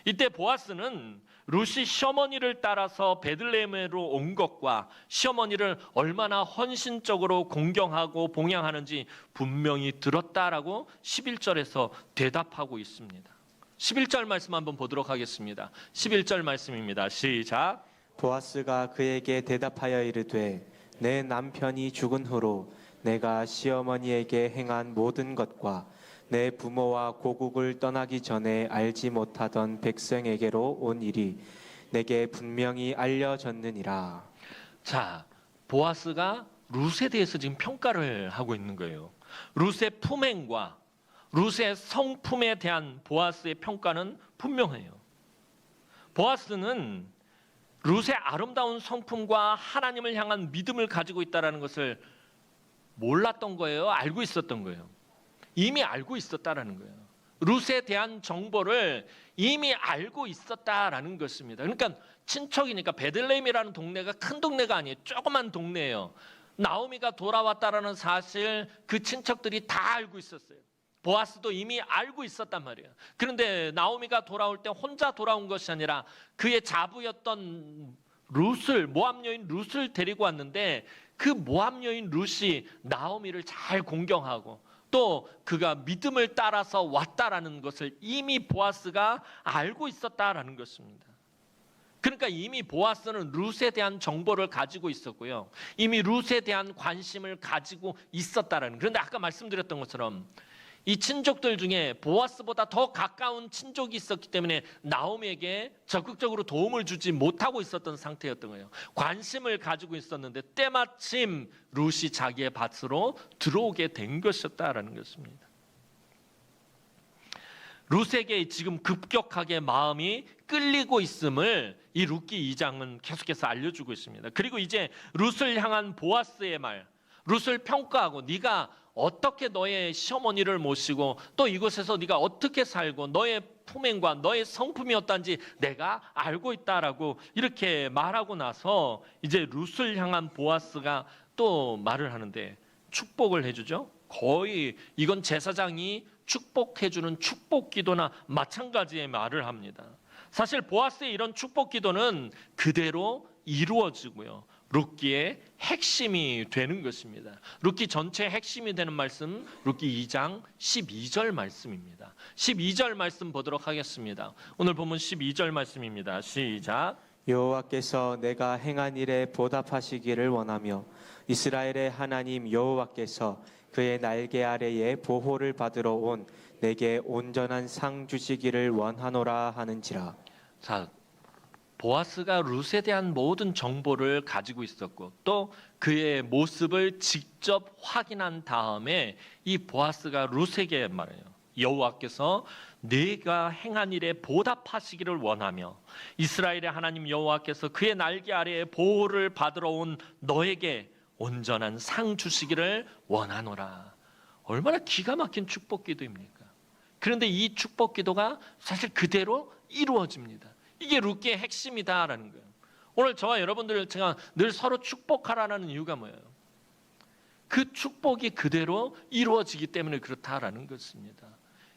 S1: 이때 보아스는 룻이 시어머니를 따라서 베들레헴으로 온 것과 시어머니를 얼마나 헌신적으로 공경하고 봉양하는지 분명히 들었다라고 11절에서 대답하고 있습니다. 11절 말씀 한번 보도록 하겠습니다. 11절 말씀입니다. 시작.
S2: 보아스가 그에게 대답하여 이르되 내 남편이 죽은 후로 내가 시어머니에게 행한 모든 것과 내 부모와 고국을 떠나기 전에 알지 못하던 백성에게로 온 일이 내게 분명히 알려졌느니라.
S1: 자, 보아스가 룻에 대해서 지금 평가를 하고 있는 거예요. 룻의 품행과 룻의 성품에 대한 보아스의 평가는 분명해요. 보아스는 룻의 아름다운 성품과 하나님을 향한 믿음을 가지고 있다는 것을 몰랐던 거예요? 알고 있었던 거예요? 이미 알고 있었다라는 거예요. 룻에 대한 정보를 이미 알고 있었다라는 것입니다. 그러니까 친척이니까, 베들레헴이라는 동네가 큰 동네가 아니에요. 조그만 동네예요. 나오미가 돌아왔다라는 사실 그 친척들이 다 알고 있었어요. 보아스도 이미 알고 있었단 말이에요. 그런데 나오미가 돌아올 때 혼자 돌아온 것이 아니라 그의 자부였던 룻을, 모압 여인 룻을 데리고 왔는데, 그 모압 여인 룻이 나오미를 잘 공경하고 또 그가 믿음을 따라서 왔다라는 것을 이미 보아스가 알고 있었다라는 것입니다. 그러니까 이미 보아스는 룻에 대한 정보를 가지고 있었고요, 이미 룻에 대한 관심을 가지고 있었다라는. 그런데 아까 말씀드렸던 것처럼 이 친족들 중에 보아스보다 더 가까운 친족이 있었기 때문에 나오미에게 적극적으로 도움을 주지 못하고 있었던 상태였던 거예요. 관심을 가지고 있었는데 때마침 룻이 자기의 밭으로 들어오게 된 것이었다라는 것입니다. 룻에게 지금 급격하게 마음이 끌리고 있음을 이 룻기 2장은 계속해서 알려주고 있습니다. 그리고 이제 룻을 향한 보아스의 말, 룻을 평가하고 네가 어떻게 너의 시어머니를 모시고 또 이곳에서 네가 어떻게 살고 너의 품행과 너의 성품이 어떤지 내가 알고 있다라고 이렇게 말하고 나서 이제 룻을 향한 보아스가 또 말을 하는데 축복을 해주죠. 거의 이건 제사장이 축복해주는 축복 기도나 마찬가지의 말을 합니다. 사실 보아스의 이런 축복 기도는 그대로 이루어지고요, 룻기의 핵심이 되는 것입니다. 룻기 전체의 핵심이 되는 말씀, 룻기 2장 12절 말씀입니다. 12절 말씀 보도록 하겠습니다. 오늘 본문 12절 말씀입니다. 시작.
S2: 여호와께서 내가 행한 일에 보답하시기를 원하며 이스라엘의 하나님 여호와께서 그의 날개 아래에 보호를 받으러 온 내게 온전한 상 주시기를 원하노라 하는지라.
S1: 자, 보아스가 룻에 대한 모든 정보를 가지고 있었고 또 그의 모습을 직접 확인한 다음에 이 보아스가 룻에게 말해요. 여호와께서 네가 행한 일에 보답하시기를 원하며 이스라엘의 하나님 여호와께서 그의 날개 아래에 보호를 받으러 온 너에게 온전한 상 주시기를 원하노라. 얼마나 기가 막힌 축복 기도입니까? 그런데 이 축복 기도가 사실 그대로 이루어집니다. 이게 룻기의 핵심이다라는 거예요. 오늘 저와 여러분들 제가 늘 서로 축복하라는 이유가 뭐예요? 그 축복이 그대로 이루어지기 때문에 그렇다라는 것입니다.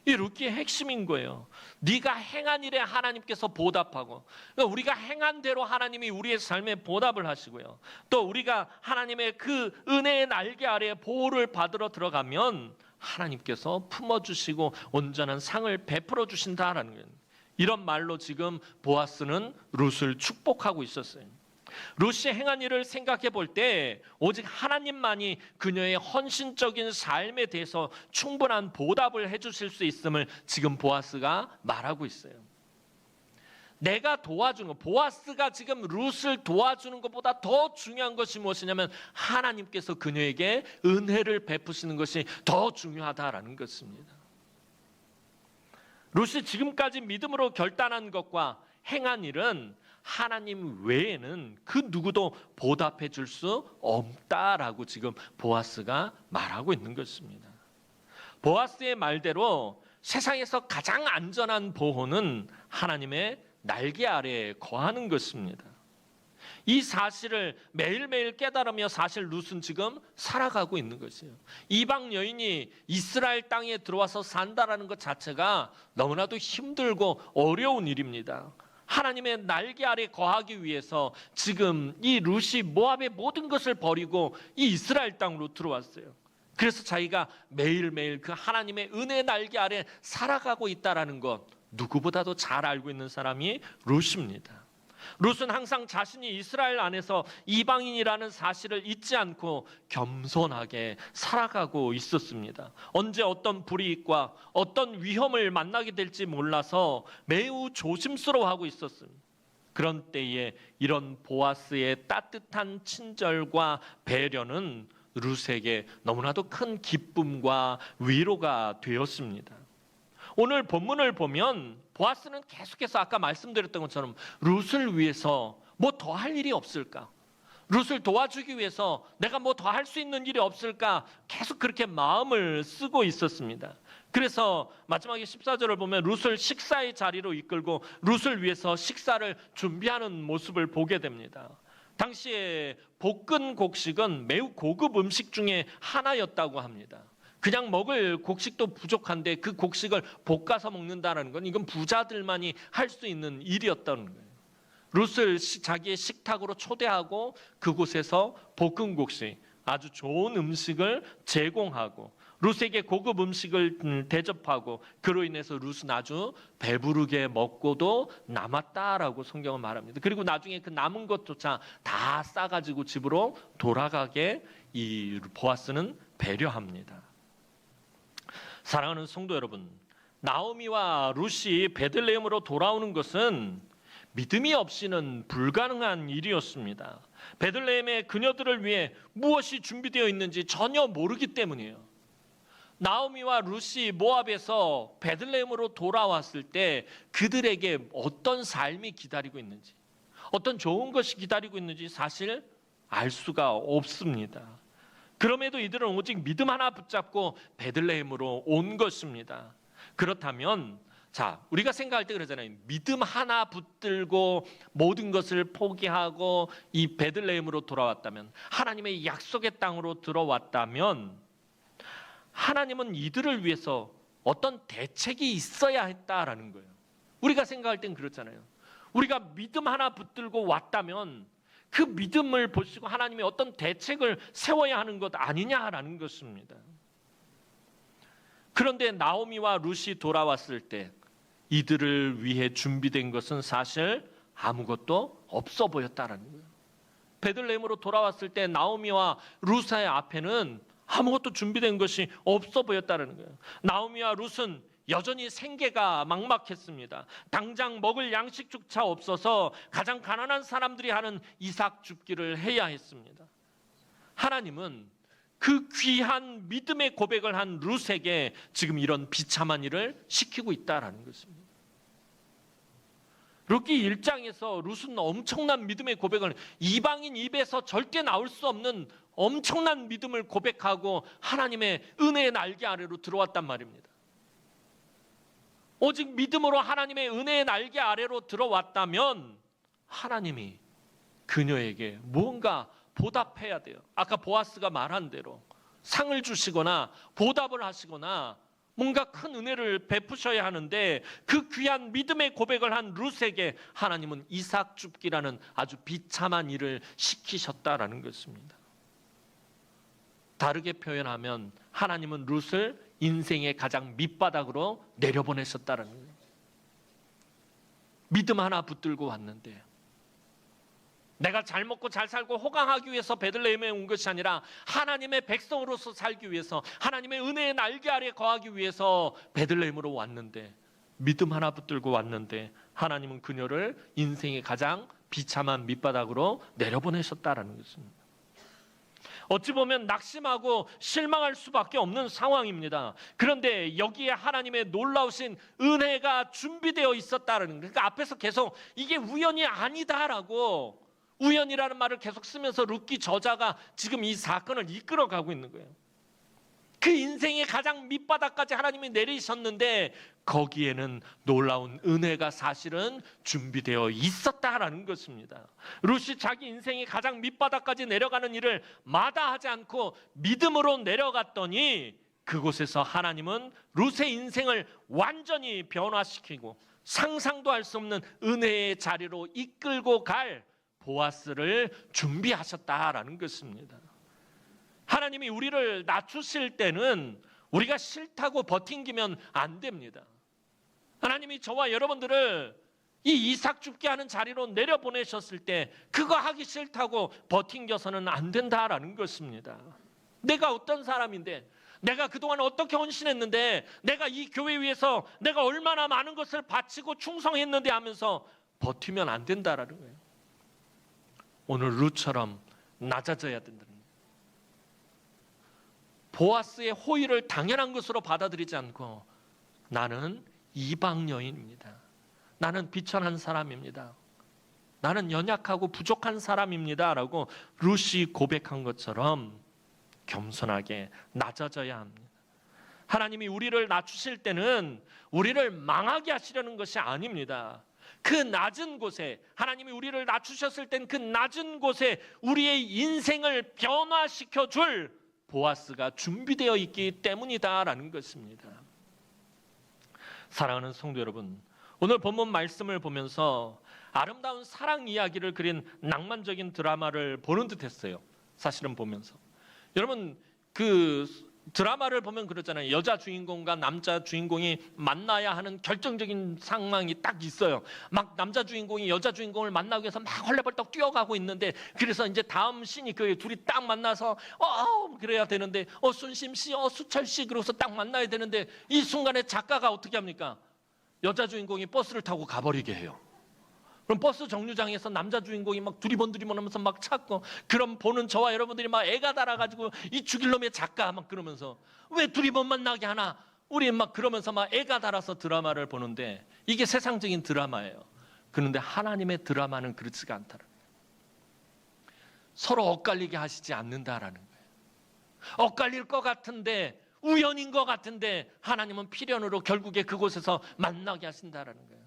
S1: 이 룻기의 핵심인 거예요. 네가 행한 일에 하나님께서 보답하고, 그러니까 우리가 행한 대로 하나님이 우리의 삶에 보답을 하시고요, 또 우리가 하나님의 그 은혜의 날개 아래에 보호를 받으러 들어가면 하나님께서 품어주시고 온전한 상을 베풀어 주신다라는 거예요. 이런 말로 지금 보아스는 룻을 축복하고 있었어요. 룻이 행한 일을 생각해 볼 때 오직 하나님만이 그녀의 헌신적인 삶에 대해서 충분한 보답을 해주실 수 있음을 지금 보아스가 말하고 있어요. 내가 도와주는 것, 보아스가 지금 룻을 도와주는 것보다 더 중요한 것이 무엇이냐면 하나님께서 그녀에게 은혜를 베푸시는 것이 더 중요하다라는 것입니다. 룻이 지금까지 믿음으로 결단한 것과 행한 일은 하나님 외에는 그 누구도 보답해 줄 수 없다라고 지금 보아스가 말하고 있는 것입니다. 보아스의 말대로 세상에서 가장 안전한 보호는 하나님의 날개 아래에 거하는 것입니다. 이 사실을 매일매일 깨달으며 사실 룻은 지금 살아가고 있는 것이에요. 이방 여인이 이스라엘 땅에 들어와서 산다라는 것 자체가 너무나도 힘들고 어려운 일입니다. 하나님의 날개 아래 거하기 위해서 지금 이 룻이 모압의 모든 것을 버리고 이 이스라엘 땅으로 들어왔어요. 그래서 자기가 매일매일 그 하나님의 은혜 날개 아래 살아가고 있다는 것 누구보다도 잘 알고 있는 사람이 룻입니다. 룻은 항상 자신이 이스라엘 안에서 이방인이라는 사실을 잊지 않고 겸손하게 살아가고 있었습니다. 언제 어떤 불이익과 어떤 위험을 만나게 될지 몰라서 매우 조심스러워하고 있었습니다. 그런 때에 이런 보아스의 따뜻한 친절과 배려는 룻에게 너무나도 큰 기쁨과 위로가 되었습니다. 오늘 본문을 보면 보아스는 계속해서 아까 말씀드렸던 것처럼 룻을 위해서 뭐 더 할 일이 없을까? 룻을 도와주기 위해서 내가 뭐 더 할 수 있는 일이 없을까? 계속 그렇게 마음을 쓰고 있었습니다. 그래서 마지막에 14절을 보면 룻을 식사의 자리로 이끌고 룻을 위해서 식사를 준비하는 모습을 보게 됩니다. 당시에 볶은 곡식은 매우 고급 음식 중에 하나였다고 합니다. 그냥 먹을 곡식도 부족한데 그 곡식을 볶아서 먹는다는 건 이건 부자들만이 할 수 있는 일이었다는 거예요. 룻을 자기의 식탁으로 초대하고 그곳에서 볶은 곡식, 아주 좋은 음식을 제공하고 룻에게 고급 음식을 대접하고 그로 인해서 룻은 아주 배부르게 먹고도 남았다라고 성경은 말합니다. 그리고 나중에 그 남은 것조차 다 싸가지고 집으로 돌아가게 이 보아스는 배려합니다. 사랑하는 성도 여러분, 나오미와 룻이 베들레헴으로 돌아오는 것은 믿음이 없이는 불가능한 일이었습니다. 베들레헴의 그녀들을 위해 무엇이 준비되어 있는지 전혀 모르기 때문이에요. 나오미와 룻이 모압에서 베들레헴으로 돌아왔을 때 그들에게 어떤 삶이 기다리고 있는지, 어떤 좋은 것이 기다리고 있는지 사실 알 수가 없습니다. 그럼에도 이들은 오직 믿음 하나 붙잡고 베들레헴으로 온 것입니다. 그렇다면 자, 우리가 생각할 때 그러잖아요. 믿음 하나 붙들고 모든 것을 포기하고 이 베들레헴으로 돌아왔다면, 하나님의 약속의 땅으로 들어왔다면 하나님은 이들을 위해서 어떤 대책이 있어야 했다라는 거예요. 우리가 생각할 땐 그렇잖아요. 우리가 믿음 하나 붙들고 왔다면 그 믿음을 보시고 하나님이 어떤 대책을 세워야 하는 것 아니냐라는 것입니다. 그런데 나오미와 룻이 돌아왔을 때 이들을 위해 준비된 것은 사실 아무것도 없어 보였다라는 거예요. 베들레헴으로 돌아왔을 때 나오미와 룻의 앞에는 아무것도 준비된 것이 없어 보였다는 거예요. 나오미와 룻은 여전히 생계가 막막했습니다. 당장 먹을 양식조차 없어서 가장 가난한 사람들이 하는 이삭 줍기를 해야 했습니다. 하나님은 그 귀한 믿음의 고백을 한 룻에게 지금 이런 비참한 일을 시키고 있다라는 것입니다. 룻기 1장에서 룻은 엄청난 믿음의 고백을, 이방인 입에서 절대 나올 수 없는 엄청난 믿음을 고백하고 하나님의 은혜의 날개 아래로 들어왔단 말입니다. 오직 믿음으로 하나님의 은혜의 날개 아래로 들어왔다면 하나님이 그녀에게 무언가 보답해야 돼요. 아까 보아스가 말한 대로 상을 주시거나 보답을 하시거나 뭔가 큰 은혜를 베푸셔야 하는데, 그 귀한 믿음의 고백을 한 룻에게 하나님은 이삭 줍기라는 아주 비참한 일을 시키셨다라는 것입니다. 다르게 표현하면 하나님은 룻을 인생의 가장 밑바닥으로 내려보내셨다는 거예요. 믿음 하나 붙들고 왔는데, 내가 잘 먹고 잘 살고 호강하기 위해서 베들레헴에 온 것이 아니라 하나님의 백성으로서 살기 위해서, 하나님의 은혜의 날개 아래 거하기 위해서 베들레헴으로 왔는데, 믿음 하나 붙들고 왔는데 하나님은 그녀를 인생의 가장 비참한 밑바닥으로 내려보내셨다라는 것입니다. 어찌 보면 낙심하고 실망할 수밖에 없는 상황입니다. 그런데 여기에 하나님의 놀라우신 은혜가 준비되어 있었다는 거예요. 그러니까 앞에서 계속 이게 우연이 아니다라고, 우연이라는 말을 계속 쓰면서 룻기 저자가 지금 이 사건을 이끌어가고 있는 거예요. 그 인생의 가장 밑바닥까지 하나님이 내리셨는데 거기에는 놀라운 은혜가 사실은 준비되어 있었다라는 것입니다. 룻이 자기 인생의 가장 밑바닥까지 내려가는 일을 마다하지 않고 믿음으로 내려갔더니 그곳에서 하나님은 룻의 인생을 완전히 변화시키고 상상도 할 수 없는 은혜의 자리로 이끌고 갈 보아스를 준비하셨다라는 것입니다. 하나님이 우리를 낮추실 때는 우리가 싫다고 버팅기면 안 됩니다. 하나님이 저와 여러분들을 이 이삭 줍게 하는 자리로 내려보내셨을 때 그거 하기 싫다고 버팅겨서는 안 된다라는 것입니다. 내가 어떤 사람인데, 내가 그동안 어떻게 헌신했는데, 내가 이 교회 위해서 내가 얼마나 많은 것을 바치고 충성했는데 하면서 버티면 안 된다라는 거예요. 오늘 룻처럼 낮아져야 된다는 거예요. 보아스의 호의를 당연한 것으로 받아들이지 않고, 나는 이방 여인입니다. 나는 비천한 사람입니다. 나는 연약하고 부족한 사람입니다라고 룻이 고백한 것처럼 겸손하게 낮아져야 합니다. 하나님이 우리를 낮추실 때는 우리를 망하게 하시려는 것이 아닙니다. 그 낮은 곳에, 하나님이 우리를 낮추셨을 땐 그 낮은 곳에 우리의 인생을 변화시켜 줄 보아스가 준비되어 있기 때문이다라는 것입니다. 사랑하는 성도 여러분, 오늘 본문 말씀을 보면서 아름다운 사랑 이야기를 그린 낭만적인 드라마를 보는 듯 했어요. 사실은 보면서. 여러분, 그 드라마를 보면 그러잖아요. 여자 주인공과 남자 주인공이 만나야 하는 결정적인 상황이 딱 있어요. 막 남자 주인공이 여자 주인공을 만나기 위해서 막 헐레벌떡 뛰어가고 있는데, 그래서 이제 다음 씬이 그 둘이 딱 만나서 그래야 되는데 순심 씨, 수철 씨, 그러고서 딱 만나야 되는데, 이 순간에 작가가 어떻게 합니까? 여자 주인공이 버스를 타고 가버리게 해요. 그럼 버스 정류장에서 남자 주인공이 막 두리번 하면서 막 찾고, 그럼 보는 저와 여러분들이 막 애가 달아가지고 이 죽일 놈의 작가 막 그러면서 왜 두리번 만나게 하나? 우리 막 그러면서 막 애가 달아서 드라마를 보는데, 이게 세상적인 드라마예요. 그런데 하나님의 드라마는 그렇지가 않다는 거예요. 서로 엇갈리게 하시지 않는다라는 거예요. 엇갈릴 것 같은데, 우연인 것 같은데 하나님은 필연으로 결국에 그곳에서 만나게 하신다라는 거예요.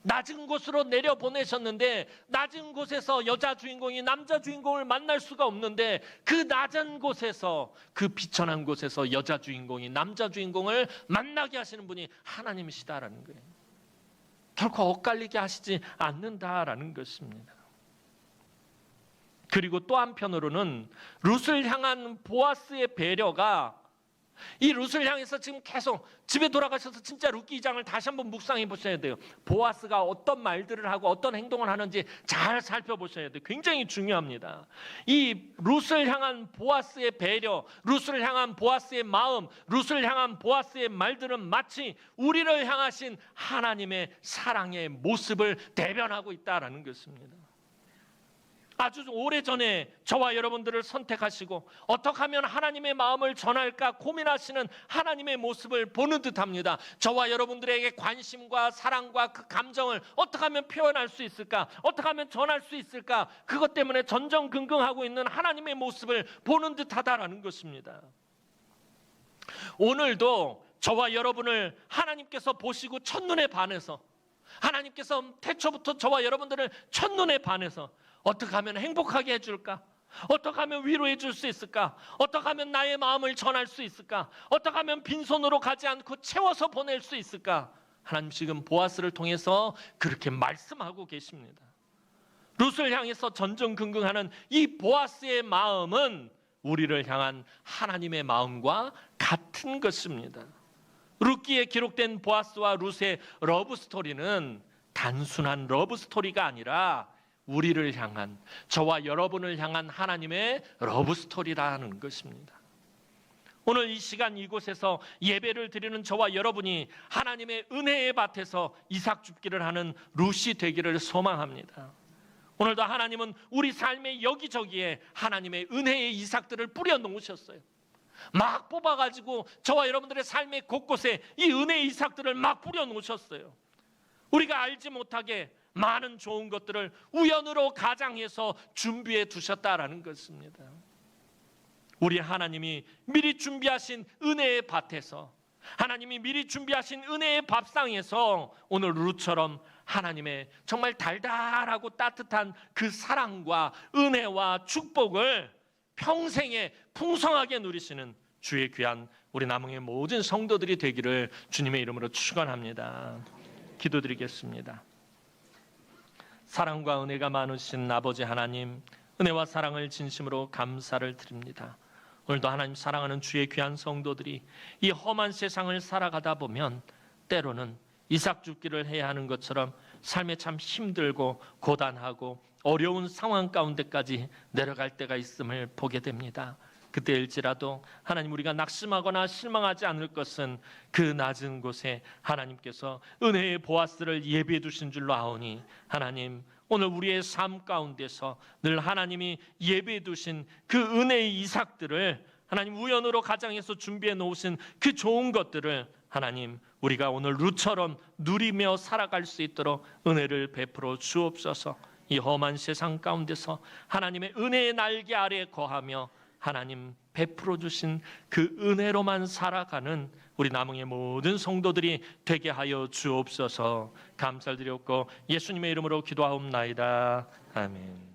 S1: 낮은 곳으로 내려보내셨는데, 낮은 곳에서 여자 주인공이 남자 주인공을 만날 수가 없는데, 그 낮은 곳에서, 그 비천한 곳에서 여자 주인공이 남자 주인공을 만나게 하시는 분이 하나님이시다라는 거예요. 결코 엇갈리게 하시지 않는다라는 것입니다. 그리고 또 한편으로는 룻을 향한 보아스의 배려가, 이 룻을 향해서 지금 계속 집에 돌아가셔서 진짜 룻기 2장을 다시 한번 묵상해 보셔야 돼요. 보아스가 어떤 말들을 하고 어떤 행동을 하는지 잘 살펴보셔야 돼요. 굉장히 중요합니다. 이 룻을 향한 보아스의 배려, 룻을 향한 보아스의 마음, 룻을 향한 보아스의 말들은 마치 우리를 향하신 하나님의 사랑의 모습을 대변하고 있다라는 것입니다. 아주 오래전에 저와 여러분들을 선택하시고 어떻게 하면 하나님의 마음을 전할까 고민하시는 하나님의 모습을 보는 듯합니다. 저와 여러분들에게 관심과 사랑과 그 감정을 어떻게 하면 표현할 수 있을까? 어떻게 하면 전할 수 있을까? 그것 때문에 전전긍긍하고 있는 하나님의 모습을 보는 듯하다라는 것입니다. 오늘도 저와 여러분을 하나님께서 보시고 첫눈에 반해서, 하나님께서 태초부터 저와 여러분들을 첫눈에 반해서 어떻게 하면 행복하게 해줄까? 어떻게 하면 위로해 줄 수 있을까? 어떻게 하면 나의 마음을 전할 수 있을까? 어떻게 하면 빈손으로 가지 않고 채워서 보낼 수 있을까? 하나님 지금 보아스를 통해서 그렇게 말씀하고 계십니다. 룻을 향해서 전전긍긍하는 이 보아스의 마음은 우리를 향한 하나님의 마음과 같은 것입니다. 룻기에 기록된 보아스와 룻의 러브 스토리는 단순한 러브 스토리가 아니라 우리를 향한, 저와 여러분을 향한 하나님의 러브 스토리라는 것입니다. 오늘 이 시간 이곳에서 예배를 드리는 저와 여러분이 하나님의 은혜의 밭에서 이삭 줍기를 하는 룻이 되기를 소망합니다. 오늘도 하나님은 우리 삶의 여기저기에 하나님의 은혜의 이삭들을 뿌려 놓으셨어요. 막 뽑아가지고 저와 여러분들의 삶의 곳곳에 이 은혜의 이삭들을 막 뿌려 놓으셨어요. 우리가 알지 못하게 많은 좋은 것들을 우연으로 가장해서 준비해 두셨다라는 것입니다. 우리 하나님이 미리 준비하신 은혜의 밭에서, 하나님이 미리 준비하신 은혜의 밥상에서 오늘 룻처럼 하나님의 정말 달달하고 따뜻한 그 사랑과 은혜와 축복을 평생에 풍성하게 누리시는 주의 귀한 우리 남흥의 모든 성도들이 되기를 주님의 이름으로 축원합니다. 기도드리겠습니다. 사랑과 은혜가 많으신 아버지 하나님, 은혜와 사랑을 진심으로 감사를 드립니다. 오늘도 하나님 사랑하는 주의 귀한 성도들이 이 험한 세상을 살아가다 보면 때로는 이삭 줍기를 해야 하는 것처럼 삶에 참 힘들고 고단하고 어려운 상황 가운데까지 내려갈 때가 있음을 보게 됩니다. 그때일지라도 하나님, 우리가 낙심하거나 실망하지 않을 것은 그 낮은 곳에 하나님께서 은혜의 보아스를 예비해 두신 줄로 아오니, 하나님 오늘 우리의 삶 가운데서 늘 하나님이 예비해 두신 그 은혜의 이삭들을, 하나님 우연으로 가장해서 준비해 놓으신 그 좋은 것들을 하나님 우리가 오늘 룻처럼 누리며 살아갈 수 있도록 은혜를 베풀어 주옵소서. 이 험한 세상 가운데서 하나님의 은혜의 날개 아래 거하며 하나님 베풀어 주신 그 은혜로만 살아가는 우리 남흥의 모든 성도들이 되게 하여 주옵소서. 감사드렸고 예수님의 이름으로 기도하옵나이다. 아멘.